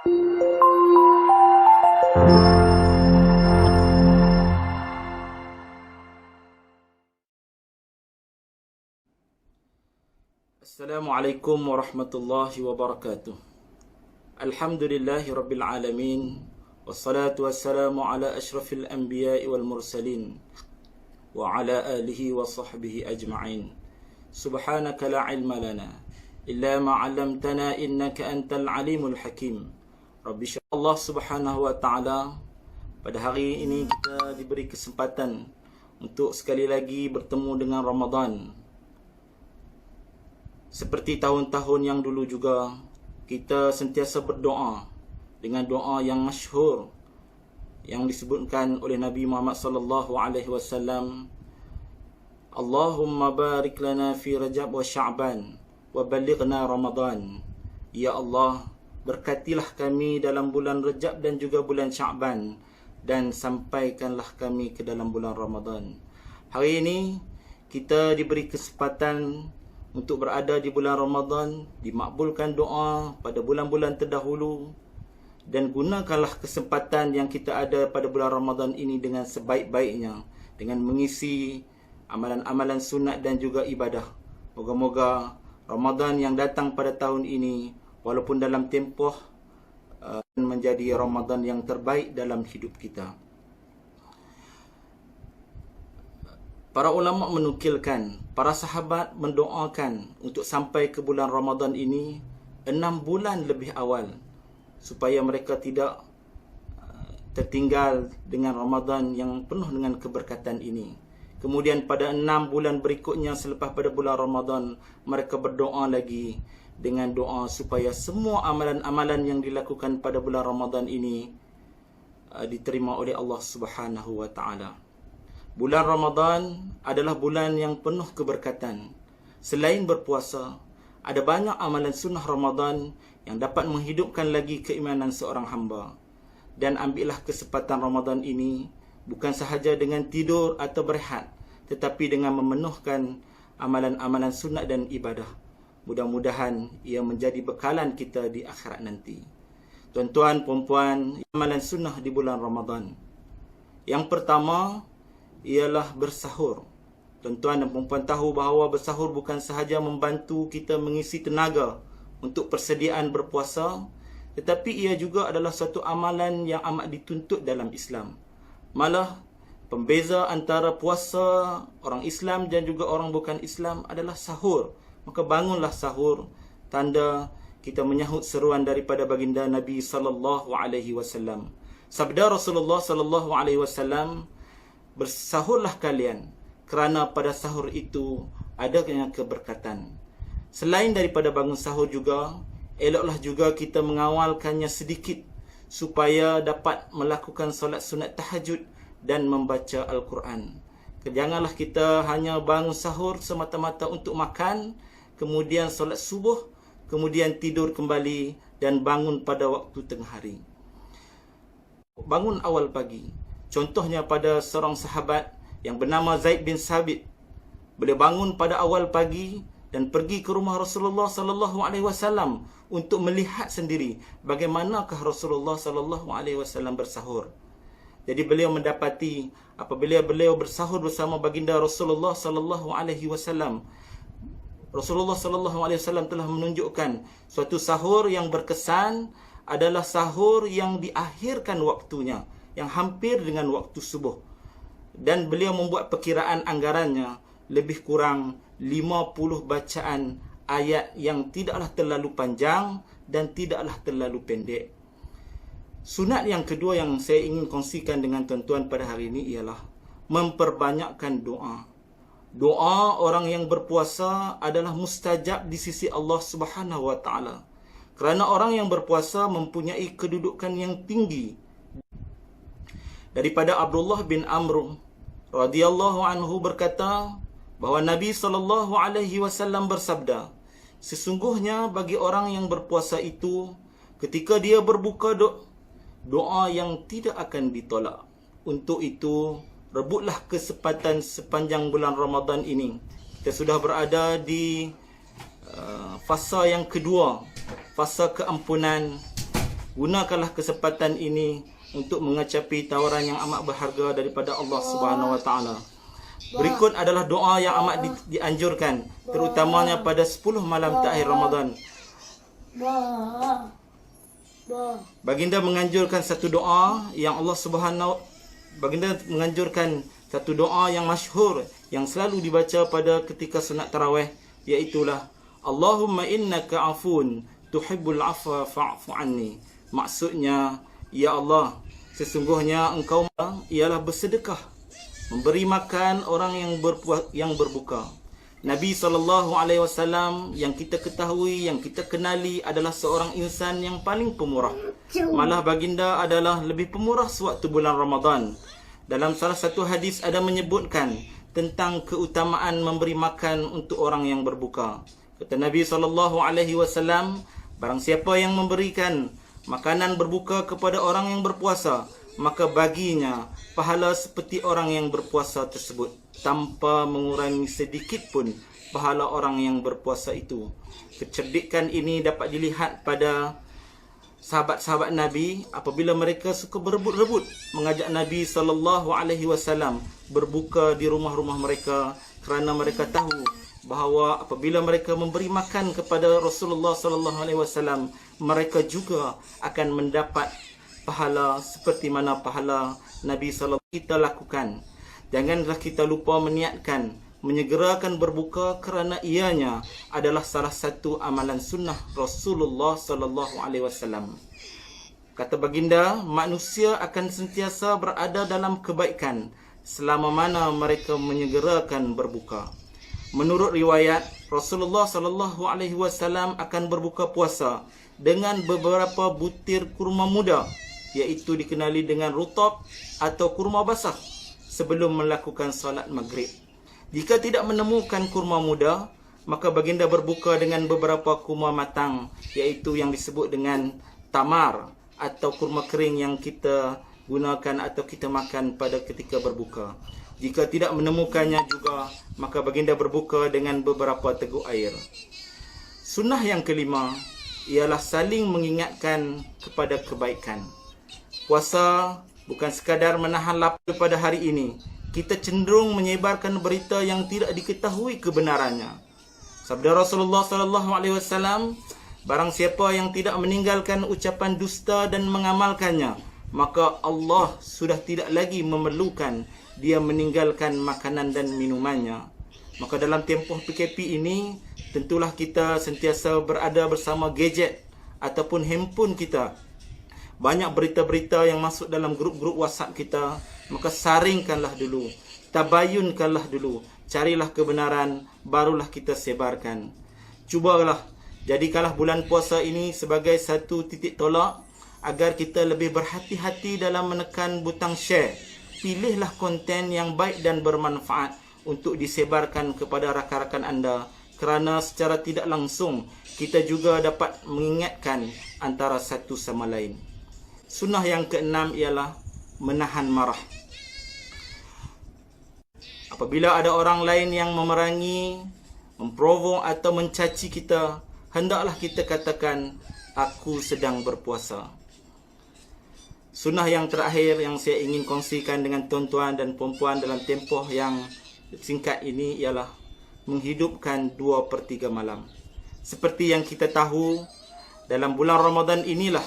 Assalamualaikum warahmatullahi wabarakatuh. Alhamdulillahi rabbil alamin. Wassalatu wassalamu ala ashrafil anbiya'i wal mursalin wa ala alihi wa sahbihi ajma'in. Subhanaka la ilma lana illa ma 'allamtana innaka antal alimul hakim. Rabbi syrah. Allah Subhanahu wa taala, pada hari ini kita diberi kesempatan untuk sekali lagi bertemu dengan Ramadan. Seperti tahun-tahun yang dulu juga, kita sentiasa berdoa dengan doa yang masyhur yang disebutkan oleh Nabi Muhammad sallallahu alaihi wasallam, Allahumma barik lana fi Rajab wa Sya'ban wa ballighna Ramadan. Ya Allah, berkatilah kami dalam bulan Rajab dan juga bulan Sya'ban, dan sampaikanlah kami ke dalam bulan Ramadan. Hari ini kita diberi kesempatan untuk berada di bulan Ramadan, dimakbulkan doa pada bulan-bulan terdahulu, dan gunakanlah kesempatan yang kita ada pada bulan Ramadan ini dengan sebaik-baiknya, dengan mengisi amalan-amalan sunat dan juga ibadah. Moga-moga Ramadan yang datang pada tahun ini, walaupun dalam tempoh, menjadi Ramadan yang terbaik dalam hidup kita. Para ulama menukilkan, para sahabat mendoakan untuk sampai ke bulan Ramadan ini 6 bulan lebih awal, supaya mereka tidak tertinggal dengan Ramadan yang penuh dengan keberkatan ini. Kemudian pada 6 bulan berikutnya selepas pada bulan Ramadan, mereka berdoa lagi dengan doa supaya semua amalan-amalan yang dilakukan pada bulan Ramadan ini diterima oleh Allah Subhanahu wa taala. Bulan Ramadan adalah bulan yang penuh keberkatan. Selain berpuasa, ada banyak amalan sunnah Ramadan yang dapat menghidupkan lagi keimanan seorang hamba. Dan ambillah kesempatan Ramadan ini bukan sahaja dengan tidur atau berehat, tetapi dengan memenuhkan amalan-amalan sunat dan ibadah. Mudah-mudahan ia menjadi bekalan kita di akhirat nanti. Tuan-tuan, puan-puan, amalan sunnah di bulan Ramadan. Yang pertama ialah bersahur. Tuan-tuan dan puan-puan tahu bahawa bersahur bukan sahaja membantu kita mengisi tenaga untuk persediaan berpuasa, tetapi ia juga adalah satu amalan yang amat dituntut dalam Islam. Malah pembeza antara puasa orang Islam dan juga orang bukan Islam adalah sahur. Maka bangunlah sahur, tanda kita menyahut seruan daripada baginda Nabi sallallahu alaihi wasallam. Sabda Rasulullah sallallahu alaihi wasallam, bersahurlah kalian, kerana pada sahur itu adanya keberkatan. Selain daripada bangun sahur juga, eloklah juga kita mengawalkannya sedikit supaya dapat melakukan solat sunat tahajud dan membaca Al-Quran. Janganlah kita hanya bangun sahur semata-mata untuk makan, kemudian solat subuh, kemudian tidur kembali dan bangun pada waktu tengah hari. Bangun awal pagi. Contohnya pada seorang sahabat yang bernama Zaid bin Sabit. Beliau bangun pada awal pagi dan pergi ke rumah Rasulullah sallallahu alaihi wasallam untuk melihat sendiri bagaimanakah Rasulullah sallallahu alaihi wasallam bersahur. Jadi beliau mendapati apabila beliau bersahur bersama baginda Rasulullah sallallahu alaihi wasallam, Rasulullah sallallahu alaihi wasallam telah menunjukkan suatu sahur yang berkesan adalah sahur yang diakhirkan waktunya, yang hampir dengan waktu subuh. Dan beliau membuat perkiraan anggarannya lebih kurang 50 bacaan ayat yang tidaklah terlalu panjang dan tidaklah terlalu pendek. Sunat yang kedua yang saya ingin kongsikan dengan tuan-tuan pada hari ini ialah memperbanyakkan doa. Doa orang yang berpuasa adalah mustajab di sisi Allah Subhanahu wa taala. Kerana orang yang berpuasa mempunyai kedudukan yang tinggi. Daripada Abdullah bin Amr radhiyallahu anhu berkata bahawa Nabi sallallahu alaihi wasallam bersabda, sesungguhnya bagi orang yang berpuasa itu ketika dia berbuka doa yang tidak akan ditolak. Untuk itu rebutlah kesempatan sepanjang bulan Ramadan ini. Kita sudah berada di fasa yang kedua, fasa keampunan Gunakanlah kesempatan ini untuk mengecapi tawaran yang amat berharga daripada Allah Subhanahu Wa Taala. Berikut adalah doa yang amat dianjurkan, terutamanya pada 10 malam terakhir Ramadan. Baginda menganjurkan satu doa yang Baginda menganjurkan satu doa yang masyhur yang selalu dibaca pada ketika sunat tarawih, iaitulah Allahumma innaka afun tuhibbul afwa fa'fu anni. Maksudnya, ya Allah, sesungguhnya engkau ialah bersedekah, memberi makan orang yang berbuka. Nabi SAW yang kita ketahui, yang kita kenali adalah seorang insan yang paling pemurah. Malah baginda adalah lebih pemurah sewaktu bulan Ramadan. Dalam salah satu hadis ada menyebutkan tentang keutamaan memberi makan untuk orang yang berbuka. Kata Nabi SAW, barang siapa yang memberikan makanan berbuka kepada orang yang berpuasa, maka baginya pahala seperti orang yang berpuasa tersebut, tanpa mengurangi sedikit pun pahala orang yang berpuasa itu. Kecerdikan ini dapat dilihat pada sahabat-sahabat Nabi apabila mereka suka berebut-rebut mengajak Nabi SAW berbuka di rumah-rumah mereka, kerana mereka tahu bahawa apabila mereka memberi makan kepada Rasulullah SAW, mereka juga akan mendapat pahala seperti mana pahala Nabi SAW. Kita lakukan. Janganlah kita lupa meniatkan menyegerakan berbuka, kerana ianya adalah salah satu amalan sunnah Rasulullah SAW. Kata baginda, manusia akan sentiasa berada dalam kebaikan selama mana mereka menyegerakan berbuka. Menurut riwayat, Rasulullah SAW akan berbuka puasa dengan beberapa butir kurma muda, iaitu dikenali dengan rutab atau kurma basah, sebelum melakukan salat maghrib. Jika tidak menemukan kurma muda, maka baginda berbuka dengan beberapa kurma matang, iaitu yang disebut dengan tamar atau kurma kering yang kita gunakan atau kita makan pada ketika berbuka. Jika tidak menemukannya juga, maka baginda berbuka dengan beberapa teguk air. Sunnah yang kelima ialah saling mengingatkan kepada kebaikan. Puasa bukan sekadar menahan lapar pada hari ini. Kita cenderung menyebarkan berita yang tidak diketahui kebenarannya. Sabda Rasulullah SAW, barang siapa yang tidak meninggalkan ucapan dusta dan mengamalkannya, maka Allah sudah tidak lagi memerlukan dia meninggalkan makanan dan minumannya. Maka dalam tempoh PKP ini, tentulah kita sentiasa berada bersama gadget ataupun handphone kita. Banyak berita-berita yang masuk dalam grup-grup WhatsApp kita, maka saringkanlah dulu, tabayunkanlah dulu, carilah kebenaran, barulah kita sebarkan. Cubalah, jadikanlah bulan puasa ini sebagai satu titik tolak agar kita lebih berhati-hati dalam menekan butang share. Pilihlah konten yang baik dan bermanfaat untuk disebarkan kepada rakan-rakan anda, kerana secara tidak langsung kita juga dapat mengingatkan antara satu sama lain. Sunnah yang keenam ialah menahan marah. Apabila ada orang lain yang memerangi, memprovok atau mencaci kita, hendaklah kita katakan, aku sedang berpuasa. Sunnah yang terakhir yang saya ingin kongsikan dengan tuan-tuan dan puan-puan dalam tempoh yang singkat ini ialah menghidupkan 2/3 malam. Seperti yang kita tahu, dalam bulan Ramadan inilah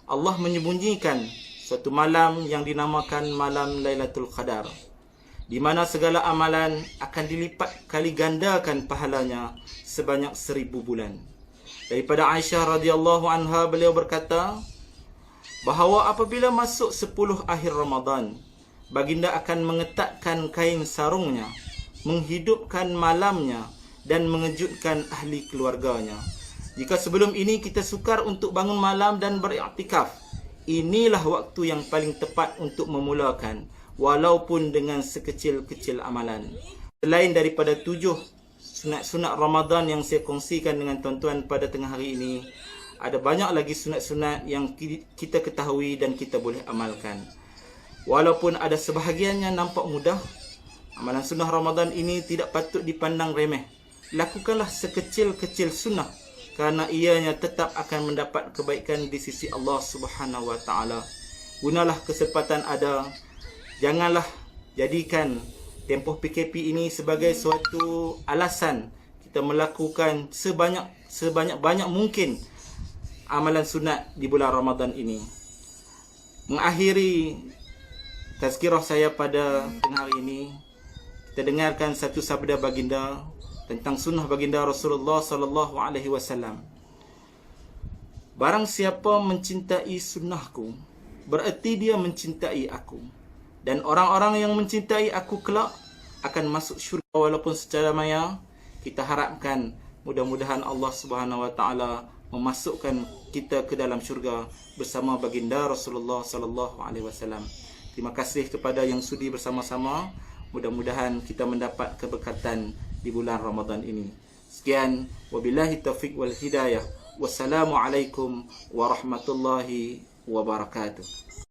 Allah menyembunyikan suatu malam yang dinamakan malam Lailatul Qadar, di mana segala amalan akan dilipat kali gandakan pahalanya sebanyak 1000 bulan. Daripada Aisyah radhiyallahu anha, beliau berkata bahawa apabila masuk 10 akhir Ramadan, baginda akan mengetatkan kain sarungnya, menghidupkan malamnya dan mengejutkan ahli keluarganya. Jika sebelum ini kita sukar untuk bangun malam dan beriktikaf, inilah waktu yang paling tepat untuk memulakan, walaupun dengan sekecil-kecil amalan. Selain daripada 7 sunat-sunat Ramadan yang saya kongsikan dengan tuan-tuan pada tengah hari ini, ada banyak lagi sunat-sunat yang kita ketahui dan kita boleh amalkan. Walaupun ada sebahagiannya nampak mudah, amalan sunnah Ramadan ini tidak patut dipandang remeh. Lakukanlah sekecil-kecil sunnah kerana ianya tetap akan mendapat kebaikan di sisi Allah Subhanahu wa taala. Gunalah kesempatan ada. Janganlah jadikan tempoh PKP ini sebagai suatu alasan kita melakukan sebanyak mungkin amalan sunat di bulan Ramadan ini. Mengakhiri tazkirah saya pada tengah hari ini, kita dengarkan satu sabda baginda tentang sunnah baginda Rasulullah sallallahu alaihi wasallam. Barang siapa mencintai sunnahku, bererti dia mencintai aku. Dan orang-orang yang mencintai aku kelak akan masuk syurga walaupun secara maya. Kita harapkan mudah-mudahan Allah Subhanahu wa taala memasukkan kita ke dalam syurga bersama baginda Rasulullah sallallahu alaihi wasallam. Terima kasih kepada yang sudi bersama-sama. Mudah-mudahan kita mendapat keberkatan di bulan Ramadan ini. Sekian, wabillahi taufiq wal hidayah. Wassalamualaikum warahmatullahi wabarakatuh.